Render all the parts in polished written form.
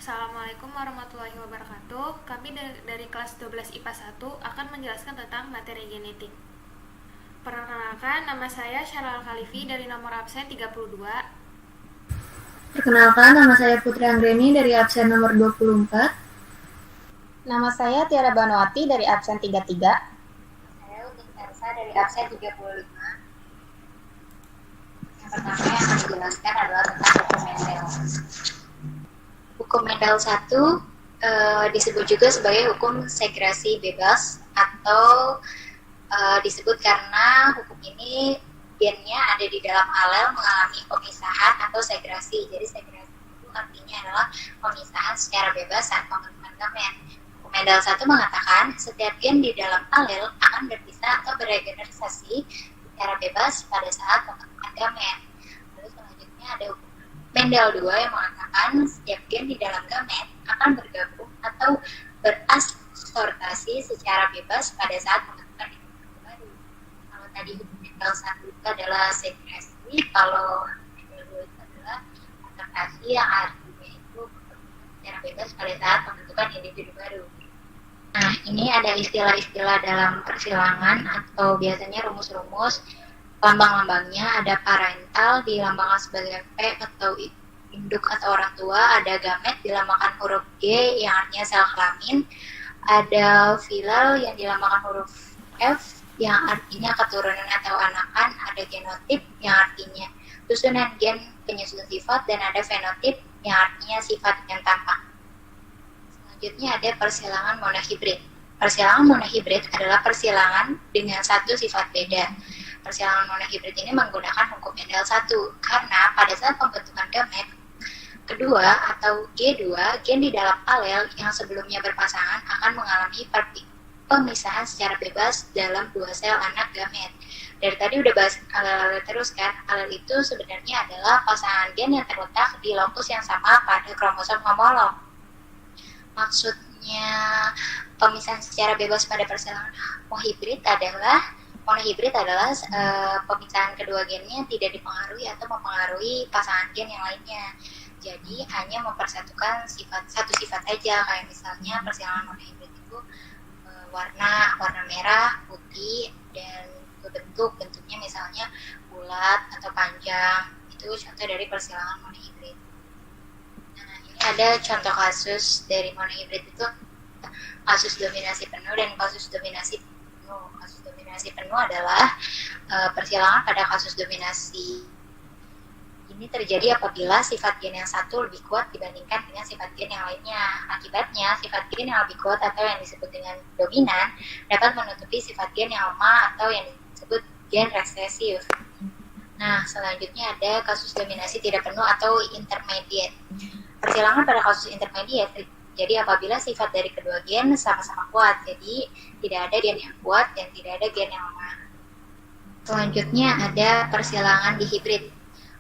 Assalamualaikum warahmatullahi wabarakatuh. Kami dari kelas 12 IPA 1 akan menjelaskan tentang materi genetik. Perkenalkan, nama saya Syarah Al-Khalifi dari nomor absen 32. Perkenalkan, nama saya Putri Anggreni dari absen nomor 24. Nama saya Tiara Banwati dari absen 33. Saya Utik Tarsa dari absen 35. Yang pertama yang akan dijelaskan adalah tentang hukum Mendel. Hukum Mendel 1 disebut juga sebagai hukum segresi bebas atau disebut karena hukum ini gennya ada di dalam alel mengalami pemisahan atau segresi. Jadi segresi itu artinya adalah pemisahan secara bebas saat pembentukan gamet. Hukum Mendel 1 mengatakan setiap gen di dalam alel akan berpisah atau beregenerasi secara bebas pada saat pembentukan gamet. Lalu selanjutnya ada hukum Mendel 2 yang mengatakan setiap gen di dalam gamet akan bergabung atau berasortasi secara bebas pada saat pembentukan individu baru. Kalau tadi hukum Mendel 1 itu adalah segresi, kalau Mendel 2 itu adalah asortasi yang artinya itu secara bebas pada saat pembentukan individu baru. Nah, ini ada istilah-istilah dalam persilangan atau biasanya rumus-rumus. Lambang-lambangnya ada parental dilambangkan sebagai P atau induk atau orang tua, ada gamet dilambangkan huruf G yang artinya sel kelamin, ada filal yang dilambangkan huruf F yang artinya keturunan atau anakan, ada genotip yang artinya susunan gen penyusun sifat, dan ada fenotip yang artinya sifat yang tampak. Selanjutnya ada persilangan monohibrid. Persilangan monohibrid adalah persilangan dengan satu sifat beda. Persilangan monohibrid ini menggunakan hukum Mendel 1 karena pada saat pembentukan gamet kedua atau G2, gen di dalam alel yang sebelumnya berpasangan akan mengalami pemisahan secara bebas dalam dua sel anak gamet. Dari tadi udah bahas alel terus kan, alel itu sebenarnya adalah pasangan gen yang terletak di lokus yang sama pada kromosom homolog. Maksudnya pemisahan secara bebas pada persilangan monohibrid adalah pemisahan kedua gennya tidak dipengaruhi atau mempengaruhi pasangan gen yang lainnya. Jadi hanya mempersatukan satu sifat aja, kayak misalnya persilangan monohibrid itu warna merah, putih, dan bentuknya misalnya bulat atau panjang. Itu contoh dari persilangan monohibrid. Nah, ini ada contoh kasus dari monohibrid itu kasus dominasi penuh dan kasus dominasi penuh. Kasus dominasi penuh adalah persilangan pada kasus dominasi ini terjadi apabila sifat gen yang satu lebih kuat dibandingkan dengan sifat gen yang lainnya. Akibatnya, sifat gen yang lebih kuat atau yang disebut dengan dominan dapat menutupi sifat gen yang lemah atau yang disebut gen resesif. Nah, selanjutnya ada kasus dominasi tidak penuh atau intermediate. Persilangan pada kasus intermediate jadi apabila sifat dari kedua gen sama-sama kuat, jadi tidak ada gen yang kuat dan tidak ada gen yang lemah. Selanjutnya ada persilangan dihibrid.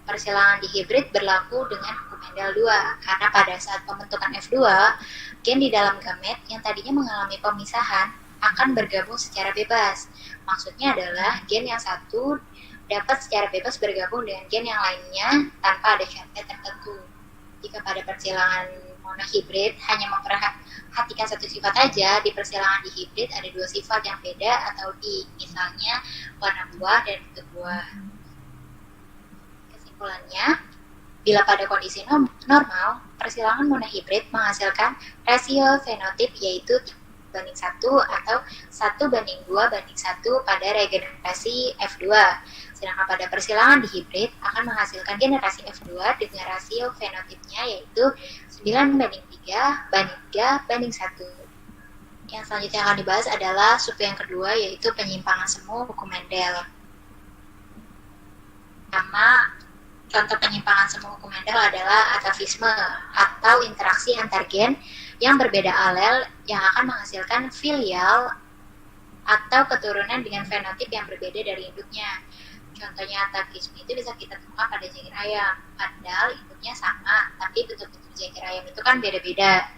Persilangan dihibrid berlaku dengan hukum Mendel 2, karena pada saat pembentukan F2, gen di dalam gamet yang tadinya mengalami pemisahan akan bergabung secara bebas. Maksudnya adalah gen yang satu dapat secara bebas bergabung dengan gen yang lainnya tanpa ada syarat tertentu. Jika pada persilangan monohibrid hanya memperhatikan satu sifat aja, di persilangan dihibrid ada dua sifat yang beda atau misalnya warna buah dan bentuk buah. Kesimpulannya, bila pada kondisi normal, persilangan monohibrid menghasilkan rasio fenotip yaitu 3:1 atau 1:2:1 pada regenerasi F2. Sedangkan pada persilangan dihibrid akan menghasilkan generasi F2 dengan rasio fenotipnya yaitu 9:3:1. Yang selanjutnya akan dibahas adalah sub yang kedua yaitu penyimpangan semu hukum Mendel. Pertama, contoh penyimpangan semu hukum Mendel adalah atavisme atau interaksi antar gen yang berbeda alel yang akan menghasilkan filial atau keturunan dengan fenotip yang berbeda dari induknya. Contohnya atavisme itu bisa kita temukan pada jangkir ayam, padahal induknya sama, tapi bentuk-bentuk jangkir ayam itu kan beda-beda.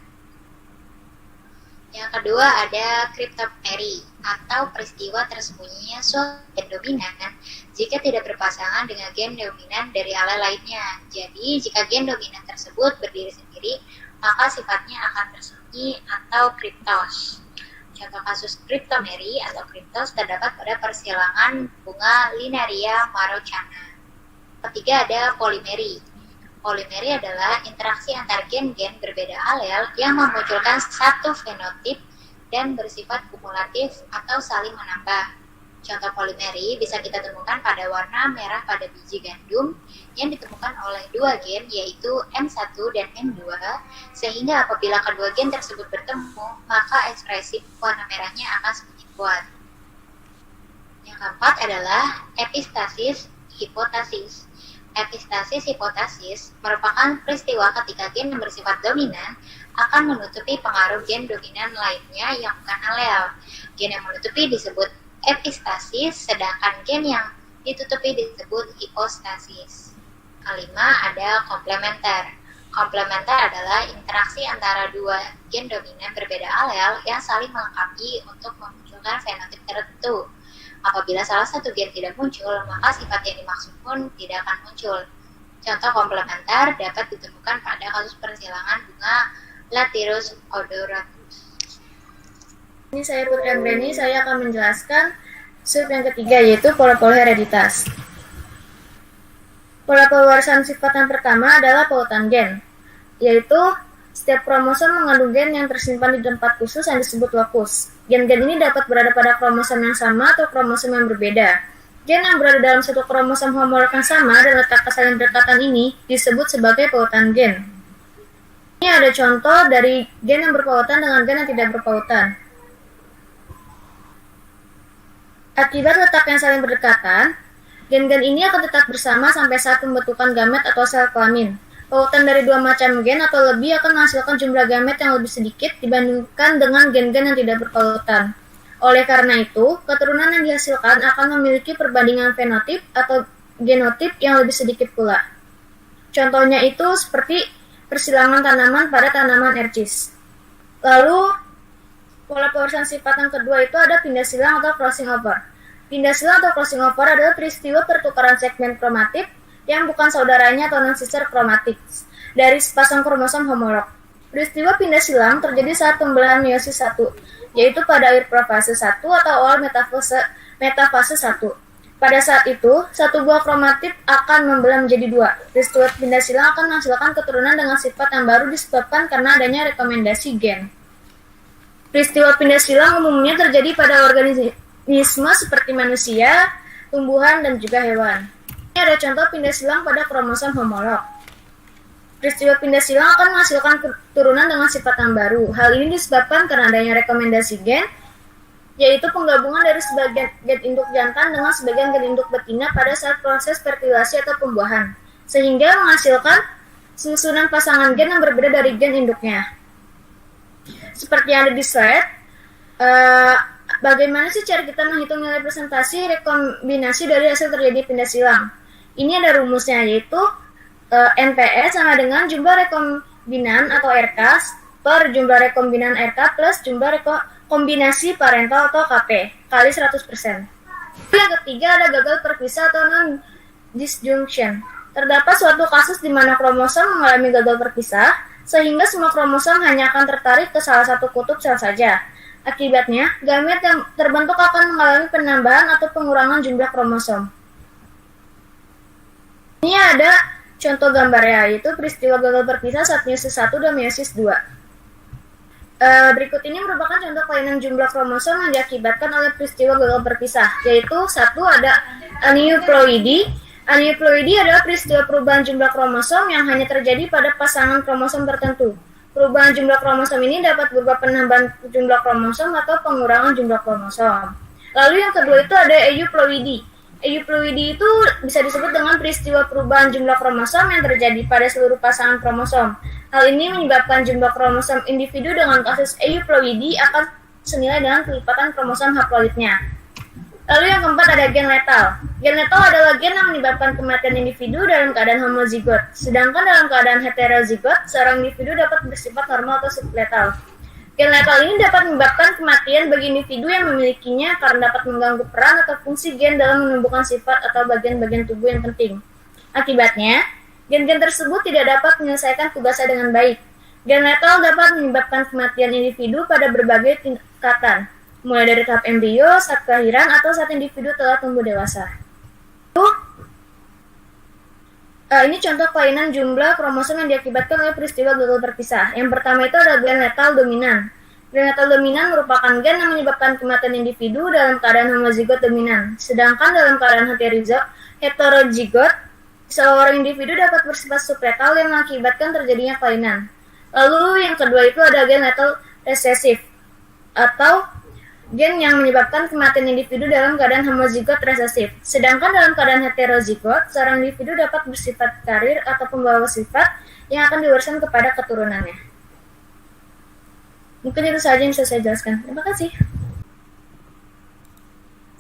Yang kedua ada kriptopteri atau peristiwa tersembunyinya suatu gen dominan jika tidak berpasangan dengan gen dominan dari alel lainnya. Jadi jika gen dominan tersebut berdiri sendiri, maka sifatnya akan tersembunyi atau kriptos. Contoh kasus kriptomeri atau kriptos terdapat pada persilangan bunga Linaria marocana. Ketiga ada polimeri. Polimeri adalah interaksi antar gen-gen berbeda alel yang memunculkan satu fenotip dan bersifat kumulatif atau saling menambah. Contoh polimeri bisa kita temukan pada warna merah pada biji gandum yang ditemukan oleh dua gen yaitu M1 dan M2, sehingga apabila kedua gen tersebut bertemu, maka ekspresi warna merahnya akan semakin kuat. Yang keempat adalah epistasis hipotasis. Epistasis hipotasis merupakan peristiwa ketika gen yang bersifat dominan akan menutupi pengaruh gen dominan lainnya yang bukan alel. Gen yang menutupi disebut epistasis, sedangkan gen yang ditutupi disebut hipostasis. Kelima ada komplementer. Komplementer adalah interaksi antara dua gen dominan berbeda alel yang saling melengkapi untuk memunculkan fenotip tertentu. Apabila salah satu gen tidak muncul, maka sifat yang dimaksud pun tidak akan muncul. Contoh komplementer dapat ditemukan pada kasus persilangan bunga Lathyrus odoratus. Ini saya Putri Amreni, saya akan menjelaskan sub yang ketiga yaitu pola-pola hereditas. Pola pewarisan sifat yang pertama adalah pautan gen, yaitu setiap kromosom mengandung gen yang tersimpan di tempat khusus yang disebut lokus. Gen-gen ini dapat berada pada kromosom yang sama atau kromosom yang berbeda. Gen yang berada dalam satu kromosom homolog yang sama dan letak kesaling berdekatan ini disebut sebagai pautan gen. Ini ada contoh dari gen yang berpautan dengan gen yang tidak berpautan. Akibat letak yang saling berdekatan, gen-gen ini akan tetap bersama sampai saat pembentukan gamet atau sel kelamin. Pautan dari dua macam gen atau lebih akan menghasilkan jumlah gamet yang lebih sedikit dibandingkan dengan gen-gen yang tidak berpautan. Oleh karena itu, keturunan yang dihasilkan akan memiliki perbandingan fenotip atau genotip yang lebih sedikit pula. Contohnya itu seperti persilangan tanaman pada tanaman ercis. Lalu, pola pewarisan sifat yang kedua itu ada pindah silang atau crossing over. Pindah silang atau crossing over adalah peristiwa pertukaran segmen kromatik yang bukan saudaranya atau non-sister kromatik dari sepasang kromosom homolog. Peristiwa pindah silang terjadi saat pembelahan meiosis 1, yaitu pada akhir profase 1 atau awal metafase 1. Pada saat itu, satu buah kromatip akan membelah menjadi dua. Peristiwa pindah silang akan menghasilkan keturunan dengan sifat yang baru disebabkan karena adanya rekomendasi gen. Peristiwa pindah silang umumnya terjadi pada organisme seperti manusia, tumbuhan, dan juga hewan. Ini ada contoh pindah silang pada kromosom homolog. Peristiwa pindah silang akan menghasilkan keturunan dengan sifat yang baru. Hal ini disebabkan karena adanya rekomendasi gen, yaitu penggabungan dari sebagian gen induk jantan dengan sebagian gen induk betina pada saat proses fertilasi atau pembuahan, sehingga menghasilkan susunan pasangan gen yang berbeda dari gen induknya. Seperti yang ada di slide, bagaimana sih cara kita menghitung nilai presentasi rekombinasi dari hasil terjadi pindah silang? Ini ada rumusnya, yaitu NPS sama dengan jumlah rekombinan atau RK per jumlah rekombinan RK plus jumlah rekombinasi parental atau KP kali 100%. Yang ketiga ada gagal perpisah atau non-disjunction. Terdapat suatu kasus di mana kromosom mengalami gagal perpisah, sehingga semua kromosom hanya akan tertarik ke salah satu kutub sel saja. Akibatnya, gamet yang terbentuk akan mengalami penambahan atau pengurangan jumlah kromosom. Ini ada contoh gambarnya, yaitu peristiwa gagal berpisah saat meiosis 1 dan meiosis 2. Berikut ini merupakan contoh kelainan jumlah kromosom yang diakibatkan oleh peristiwa gagal berpisah, yaitu satu ada aneuploidy. Aneuploidy adalah peristiwa perubahan jumlah kromosom yang hanya terjadi pada pasangan kromosom tertentu. Perubahan jumlah kromosom ini dapat berupa penambahan jumlah kromosom atau pengurangan jumlah kromosom. Lalu yang kedua itu ada euploidy. Euploidy itu bisa disebut dengan peristiwa perubahan jumlah kromosom yang terjadi pada seluruh pasangan kromosom. Hal ini menyebabkan jumlah kromosom individu dengan kasus euploidy akan senilai dengan kelipatan kromosom haploidnya. Lalu yang keempat ada gen letal. Gen letal adalah gen yang menyebabkan kematian individu dalam keadaan homozigot. Sedangkan dalam keadaan heterozigot, seorang individu dapat bersifat normal atau subletal. Gen letal ini dapat menyebabkan kematian bagi individu yang memilikinya karena dapat mengganggu peran atau fungsi gen dalam menumbuhkan sifat atau bagian-bagian tubuh yang penting. Akibatnya, gen-gen tersebut tidak dapat menyelesaikan tugasnya dengan baik. Gen letal dapat menyebabkan kematian individu pada berbagai tingkatan, mulai dari tahap embrio, saat kelahiran, atau saat individu telah tumbuh dewasa. Ini contoh kelainan jumlah kromosom yang diakibatkan oleh peristiwa gagal terpisah. Yang pertama itu adalah gen letal dominan. Gen letal dominan merupakan gen yang menyebabkan kematian individu dalam keadaan homozigot dominan. Sedangkan dalam keadaan heterozigot, seorang individu dapat bersifat subletal yang mengakibatkan terjadinya kelainan. Lalu yang kedua itu ada gen letal resesif, atau gen yang menyebabkan kematian individu dalam keadaan homozigot resesif. Sedangkan dalam keadaan heterozigot, seorang individu dapat bersifat karir atau pembawa sifat yang akan diwariskan kepada keturunannya. Mungkin itu saja yang bisa saya jelaskan. Terima kasih.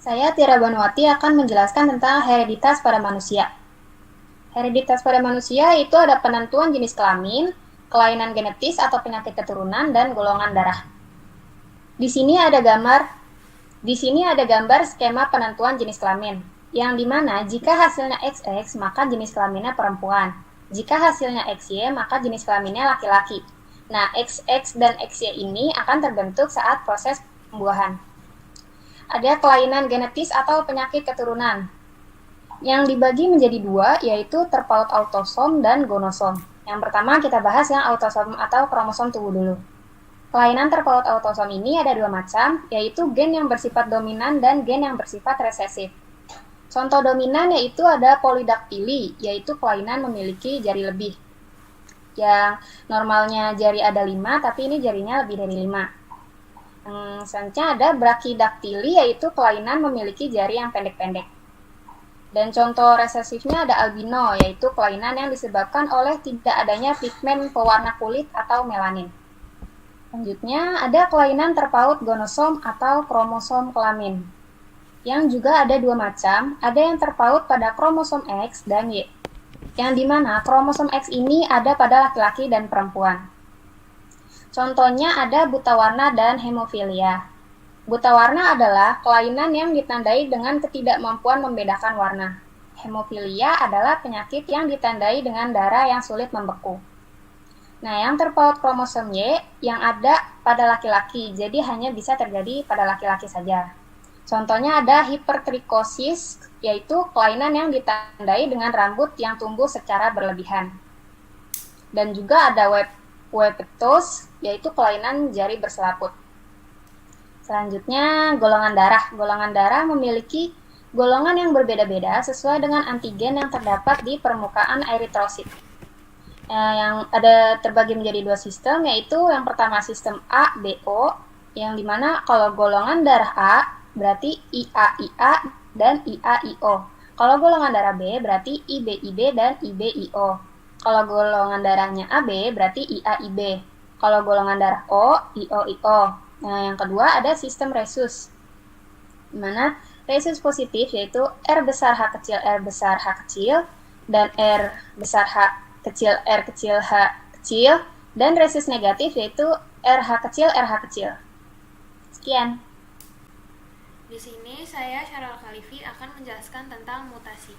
Saya Tiara Banuati akan menjelaskan tentang hereditas pada manusia. Hereditas pada manusia itu ada penentuan jenis kelamin, kelainan genetis atau penyakit keturunan, dan golongan darah. Di sini ada gambar skema penentuan jenis kelamin, yang dimana jika hasilnya XX maka jenis kelaminnya perempuan, jika hasilnya XY maka jenis kelaminnya laki-laki. Nah, XX dan XY ini akan terbentuk saat proses pembuahan. Ada kelainan genetis atau penyakit keturunan, yang dibagi menjadi dua, yaitu terpaut autosom dan gonosom. Yang pertama kita bahas yang autosom atau kromosom tubuh dulu. Kelainan terpaut autosom ini ada dua macam, yaitu gen yang bersifat dominan dan gen yang bersifat resesif. Contoh dominan yaitu ada polidaktili, yaitu kelainan memiliki jari lebih. Yang normalnya jari ada 5, tapi ini jarinya lebih dari 5. Selanjutnya ada brachidaktili, yaitu kelainan memiliki jari yang pendek-pendek. Dan contoh resesifnya ada albino, yaitu kelainan yang disebabkan oleh tidak adanya pigmen pewarna kulit atau melanin. Selanjutnya ada kelainan terpaut gonosom atau kromosom kelamin, yang juga ada dua macam, ada yang terpaut pada kromosom X dan Y, yang dimana kromosom X ini ada pada laki-laki dan perempuan. Contohnya ada buta warna dan hemofilia. Buta warna adalah kelainan yang ditandai dengan ketidakmampuan membedakan warna. Hemofilia adalah penyakit yang ditandai dengan darah yang sulit membeku. Nah, yang terpaut kromosom Y yang ada pada laki-laki, jadi hanya bisa terjadi pada laki-laki saja. Contohnya ada hipertrikosis, yaitu kelainan yang ditandai dengan rambut yang tumbuh secara berlebihan. Dan juga ada webpetos, yaitu kelainan jari berselaput. Selanjutnya, golongan darah. Golongan darah memiliki golongan yang berbeda-beda sesuai dengan antigen yang terdapat di permukaan eritrosit. Yang ada terbagi menjadi dua sistem, yaitu yang pertama sistem A, B, O, yang dimana kalau golongan darah A berarti IA, dan IA-IO. Kalau golongan darah B berarti IB, dan IB-IO. Kalau golongan darahnya AB berarti IA-IB. Kalau golongan darah O, IO-IO. Nah, yang kedua ada sistem resus, dimana resus positif yaitu R besar H kecil, dan R besar H kecil H kecil, dan resus negatif yaitu RH kecil. Sekian. Di sini saya Syarul Khalifi akan menjelaskan tentang mutasi.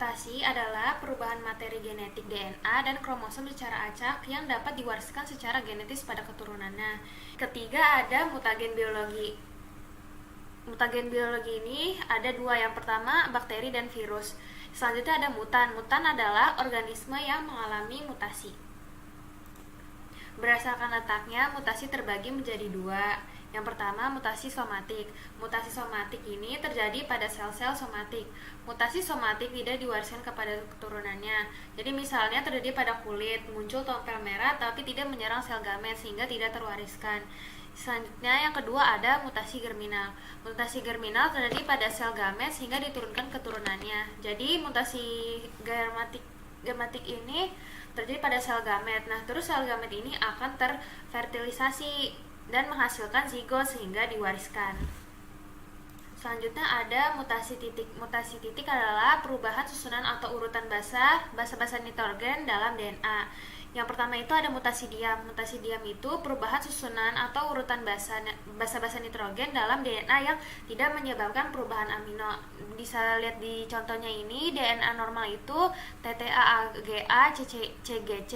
Mutasi adalah perubahan materi genetik DNA dan kromosom secara acak yang dapat diwariskan secara genetis pada keturunannya. Ketiga ada mutagen biologi. Mutagen biologi ini ada dua, yang pertama bakteri dan virus. Selanjutnya ada mutan. Mutan adalah organisme yang mengalami mutasi. Berdasarkan letaknya, mutasi terbagi menjadi dua. Yang pertama, mutasi somatik. Mutasi somatik ini terjadi pada sel-sel somatik. Mutasi somatik tidak diwariskan kepada keturunannya. Jadi misalnya terjadi pada kulit, muncul tompel merah tapi tidak menyerang sel gamet sehingga tidak terwariskan. Selanjutnya yang kedua ada mutasi germinal. Mutasi germinal terjadi pada sel gamet sehingga diturunkan keturunannya. Jadi mutasi gametik ini terjadi pada sel gamet. Nah, terus sel gamet ini akan terfertilisasi dan menghasilkan zigot sehingga diwariskan. Selanjutnya ada mutasi titik. Mutasi titik adalah perubahan susunan atau urutan basa nitrogen dalam DNA. Yang pertama itu ada mutasi diam. Mutasi diam itu perubahan susunan atau urutan basa nitrogen dalam DNA yang tidak menyebabkan perubahan amino. Bisa lihat di contohnya ini, DNA normal itu TTAAGA CGC.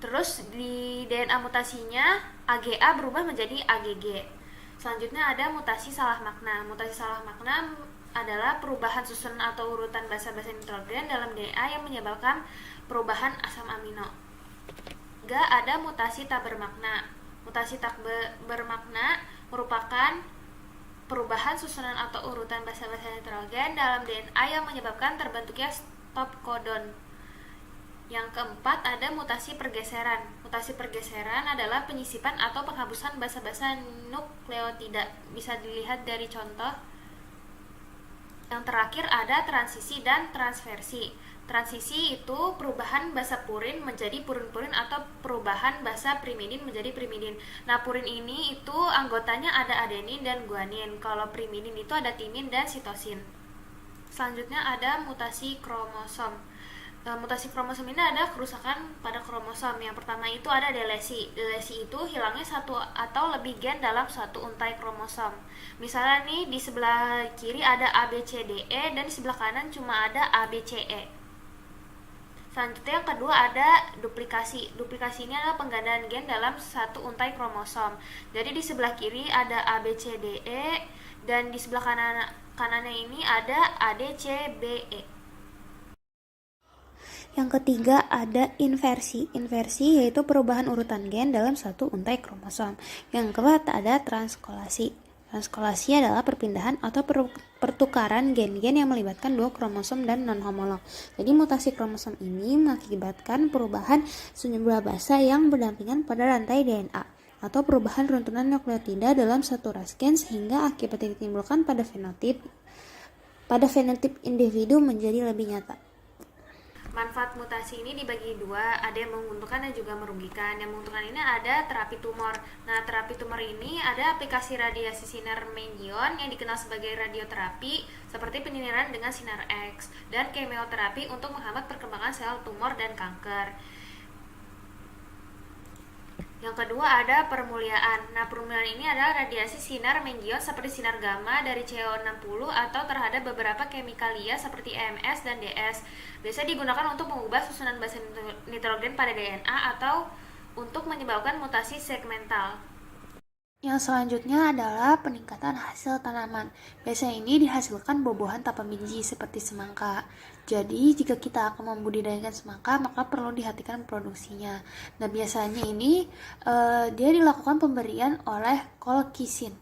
Terus di DNA mutasinya AGA berubah menjadi AGG. Selanjutnya ada mutasi salah makna. Mutasi salah makna adalah perubahan susunan atau urutan basa-basa nitrogen dalam DNA yang menyebabkan perubahan asam amino. Ada mutasi tak bermakna. Mutasi tak bermakna merupakan perubahan susunan atau urutan basa-basa nitrogen dalam DNA yang menyebabkan terbentuknya stop codon. Yang keempat ada mutasi pergeseran. Mutasi pergeseran adalah penyisipan atau penghapusan basa-basa nukleotida. Bisa dilihat dari contoh. Yang terakhir ada transisi dan transversi. Transisi itu perubahan basa purin menjadi purin-purin atau perubahan basa primidin menjadi primidin. Nah, purin ini itu anggotanya ada adenin dan guanin. Kalau primidin itu ada timin dan sitosin. Selanjutnya ada mutasi kromosom. Mutasi kromosom ini ada kerusakan pada kromosom. Yang pertama itu ada delesi. Delesi itu hilangnya satu atau lebih gen dalam suatu untai kromosom. Misalnya nih di sebelah kiri ada ABCDE dan di sebelah kanan cuma ada ABCE. Selanjutnya yang kedua ada duplikasi. Duplikasi ini adalah penggandaan gen dalam satu untai kromosom. Jadi di sebelah kiri ada ABCDE dan di sebelah kanannya ini ada ADCBE. Yang ketiga ada inversi. Inversi yaitu perubahan urutan gen dalam satu untai kromosom. Yang keempat ada transkolasi. Transkolasi adalah perpindahan atau pertukaran gen-gen yang melibatkan dua kromosom dan non-homolog. Jadi mutasi kromosom ini mengakibatkan perubahan sejumlah basa yang berdampingan pada rantai DNA atau perubahan runtunan nukleotida dalam satu ras gen sehingga akibatnya ditimbulkan pada fenotip individu menjadi lebih nyata. Manfaat mutasi ini dibagi dua, ada yang menguntungkan dan juga merugikan. Yang menguntungkan ini ada terapi tumor. Nah, terapi tumor ini ada aplikasi radiasi sinar menggion yang dikenal sebagai radioterapi seperti penyinaran dengan sinar X dan kemoterapi untuk menghambat perkembangan sel tumor dan kanker. Yang kedua ada permuliaan. Nah, permuliaan ini adalah radiasi sinar menggion seperti sinar gamma dari CO60 atau terhadap beberapa kemikalia seperti EMS dan DS. Biasanya digunakan untuk mengubah susunan basa nitrogen pada DNA atau untuk menyebabkan mutasi segmental. Yang selanjutnya adalah peningkatan hasil tanaman. Biasanya ini dihasilkan buah-buahan tanpa biji seperti semangka. Jadi jika kita akan membudidayakan semangka, maka perlu dihatikan produksinya. Nah, biasanya ini dia dilakukan pemberian oleh kolkisin.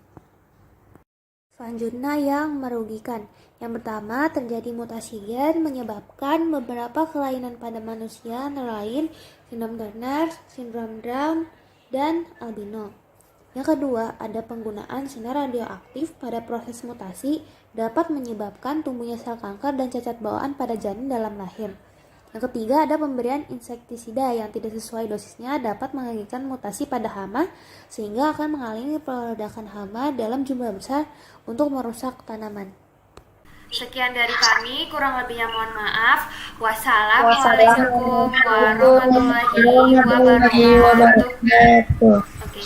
Selanjutnya yang merugikan. Yang pertama, terjadi mutasi gen menyebabkan beberapa kelainan pada manusia, antara lain sindrom Turner, sindrom Down, dan albino. Yang kedua, ada penggunaan sinar radioaktif pada proses mutasi dapat menyebabkan tumbuhnya sel kanker dan cacat bawaan pada janin dalam lahir. Yang ketiga, ada pemberian insektisida yang tidak sesuai dosisnya dapat mengakibatkan mutasi pada hama sehingga akan menghalangi peledakan hama dalam jumlah besar untuk merusak tanaman. Sekian dari kami, kurang lebihnya mohon maaf. Wassalamualaikum warahmatullahi wabarakatuh. Oke.